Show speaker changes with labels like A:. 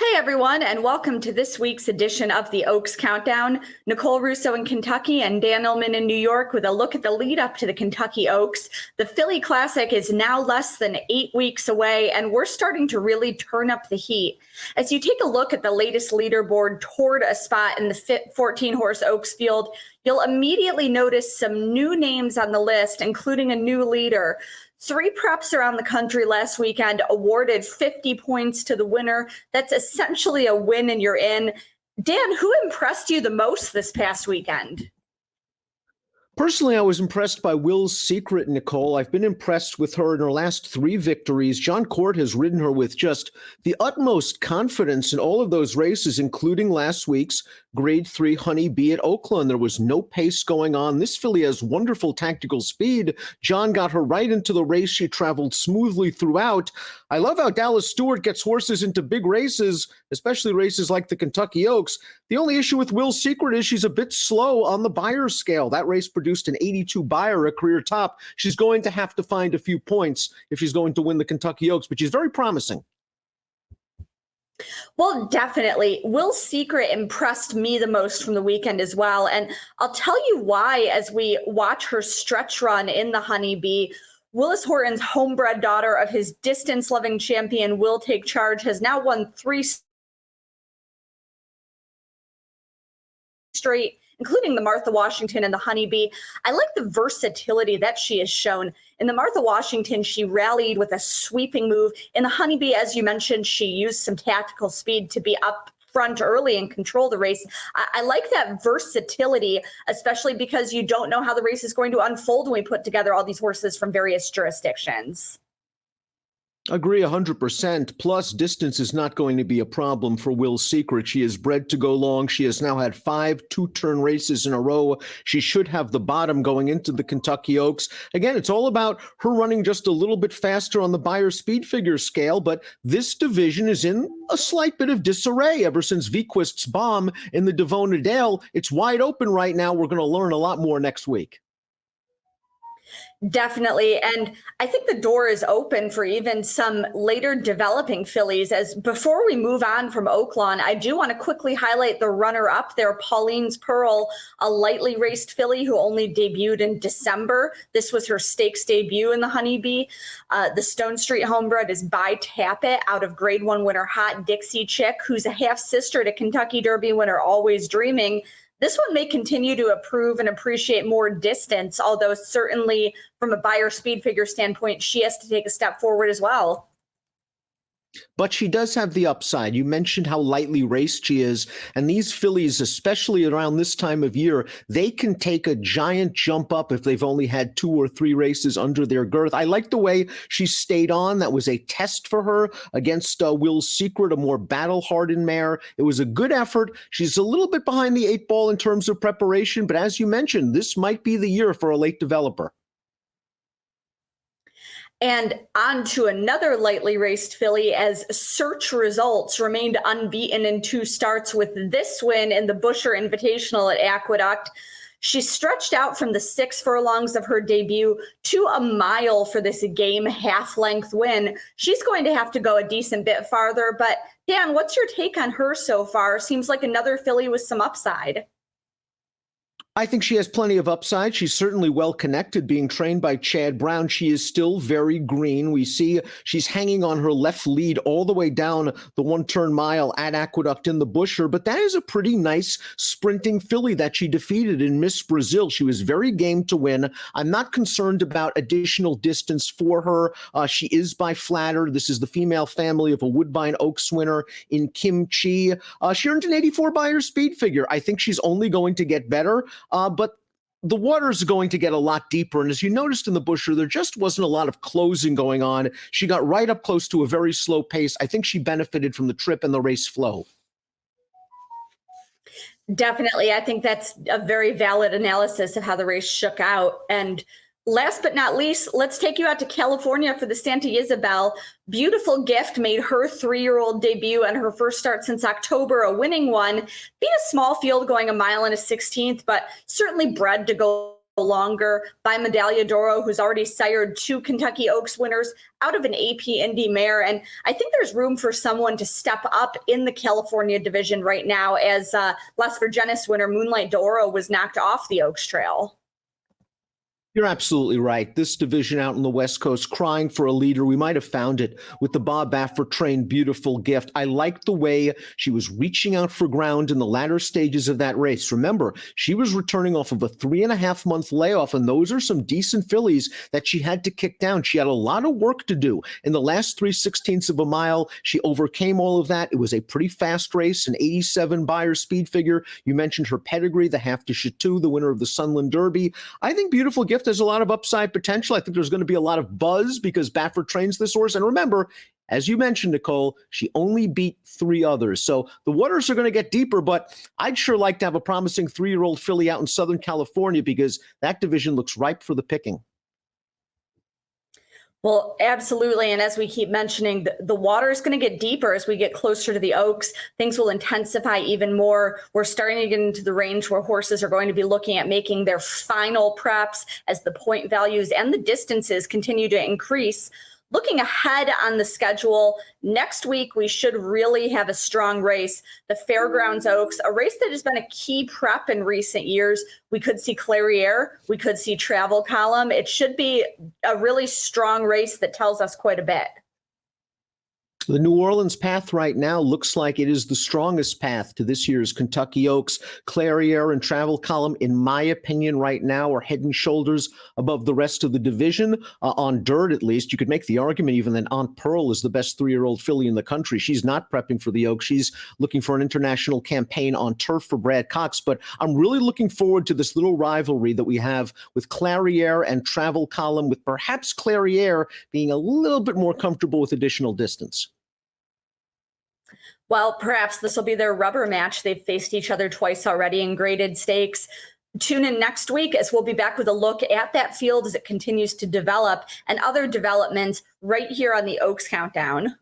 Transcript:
A: Hey everyone, and welcome to this week's edition of the Oaks Countdown. Nicole, Russo in Kentucky and Dan Illman in New York with a look at the lead up to the Kentucky Oaks. The Philly Classic is now less than 8 weeks away, and we're starting to really turn up the heat. As you take a look at the latest leaderboard toward a spot in the 14-horse Oaks field, you'll immediately notice some new names on the list, including a new leader. 3 preps around the country last weekend awarded 50 points to the winner. That's essentially a win and you're in. Dan, who impressed you the most this past weekend?
B: Personally, I was impressed by Will's Secret, Nicole. I've been impressed with her in her last 3 victories. John Court has ridden her with just the utmost confidence in all of those races, including last week's Grade 3 Honey Bee at Oaklawn. There was no pace going on. This filly has wonderful tactical speed. John got her right into the race. She traveled smoothly throughout. I love how Dallas Stewart gets horses into big races, especially races like the Kentucky Oaks. The only issue with Will's Secret is she's a bit slow on the Beyer scale. That race produced an 82 Beyer, a career top. She's going to have to find a few points if she's going to win the Kentucky Oaks, but she's very promising.
A: Well, definitely. Will's Secret impressed me the most from the weekend as well. And I'll tell you why as we watch her stretch run in the Honey Bee. Willis Horton's homebred daughter of his distance-loving champion, Will Take Charge, has now won 3 straight, including the Martha Washington and the Honey Bee. I like the versatility that she has shown. In the Martha Washington, she rallied with a sweeping move. In the Honey Bee, as you mentioned, she used some tactical speed to be up front early and control the race. I like that versatility, especially because you don't know how the race is going to unfold when we put together all these horses from various jurisdictions.
B: Agree 100%. Plus, distance is not going to be a problem for Will's Secret. She is bred to go long. She has now had 5 two-turn races in a row. She should have the bottom going into the Kentucky Oaks. Again, it's all about her running just a little bit faster on the Beyer speed figure scale, but this division is in a slight bit of disarray ever since Vequist's bomb in the Devona Dale. It's wide open right now. We're going to learn a lot more next week.
A: Definitely. And I think the door is open for even some later developing fillies. As before we move on from Oaklawn, I do want to quickly highlight the runner up there, Pauline's Pearl, a lightly raced filly who only debuted in December. This was her stakes debut in the Honey Bee. The Stone Street homebred is By Tappet out of Grade 1 winner Hot Dixie Chick, who's a half sister to Kentucky Derby winner Always Dreaming. This one may continue to approve and appreciate more distance, although certainly from a Beyer speed figure standpoint, she has to take a step forward as well.
B: But she does have the upside. You mentioned how lightly raced she is, and these fillies, especially around this time of year, they can take a giant jump up if they've only had 2 or 3 races under their girth. I like the way she stayed on. That was a test for her against Will's Secret, a more battle-hardened mare. It was a good effort. She's a little bit behind the 8 ball in terms of preparation, but as you mentioned, this might be the year for a late developer.
A: And on to another lightly raced filly as Search Results remained unbeaten in 2 starts with this win in the Busher Invitational at Aqueduct. She stretched out from the 6 furlongs of her debut to a mile for this game half-length win. She's going to have to go a decent bit farther, but Dan, what's your take on her so far? Seems like another filly with some upside.
B: I think she has plenty of upside. She's certainly well connected, being trained by Chad Brown. She is still very green. We see she's hanging on her left lead all the way down the 1-turn mile at Aqueduct in the Busher, but that is a pretty nice sprinting filly that she defeated in Miss Brazil. She was very game to win. I'm not concerned about additional distance for her. She is by Flatter. This is the female family of a Woodbine Oaks winner in Kim Chi. She earned an 84 Beyer speed figure. I think she's only going to get better. But the water's going to get a lot deeper. And as you noticed in the Busher, there just wasn't a lot of closing going on. She got right up close to a very slow pace. I think she benefited from the trip and the race flow.
A: Definitely. I think that's a very valid analysis of how the race shook out. And last but not least, let's take you out to California for the Santa Ysabel. Beautiful Gift made her 3-year-old debut and her first start since October, a winning one. Beat a small field going a mile and a 16th, but certainly bred to go longer by Medaglia d'Oro, who's already sired 2 Kentucky Oaks winners out of an AP Indy mare. And I think there's room for someone to step up in the California division right now, as Las Virgenes winner Moonlight d'Oro was knocked off the Oaks Trail.
B: You're absolutely right. This division out on the West Coast crying for a leader. We might have found it with the Bob Baffert trained Beautiful Gift. I liked the way she was reaching out for ground in the latter stages of that race. Remember, she was returning off of a 3.5-month layoff, and those are some decent fillies that she had to kick down. She had a lot of work to do. In the last 3/16 of a mile, she overcame all of that. It was a pretty fast race, an 87 Beyer speed figure. You mentioned her pedigree, the Half de Chateau, the winner of the Sunland Derby. I think Beautiful Gift has a lot of upside potential. I think there's going to be a lot of buzz because Baffert trains this horse. And remember, as you mentioned, Nicole, she only beat 3 others. So the waters are going to get deeper, but I'd sure like to have a promising 3-year-old filly out in Southern California because that division looks ripe for the picking.
A: Well, absolutely. And as we keep mentioning, the water is going to get deeper as we get closer to the Oaks. Things will intensify even more. We're starting to get into the range where horses are going to be looking at making their final preps as the point values and the distances continue to increase. Looking ahead on the schedule, next week we should really have a strong race. The Fairgrounds Oaks, a race that has been a key prep in recent years. We could see Clairiere, we could see Travel Column. It should be a really strong race that tells us quite a bit.
B: The New Orleans path right now looks like it is the strongest path to this year's Kentucky Oaks. Clairiere and Travel Column, in my opinion, right now are head and shoulders above the rest of the division. On dirt, at least, you could make the argument even that Aunt Pearl is the best 3-year-old filly in the country. She's not prepping for the Oaks. She's looking for an international campaign on turf for Brad Cox. But I'm really looking forward to this little rivalry that we have with Clairiere and Travel Column, with perhaps Clairiere being a little bit more comfortable with additional distance.
A: Well, perhaps this will be their rubber match. They've faced each other twice already in graded stakes. Tune in next week as we'll be back with a look at that field as it continues to develop and other developments right here on the Oaks Countdown.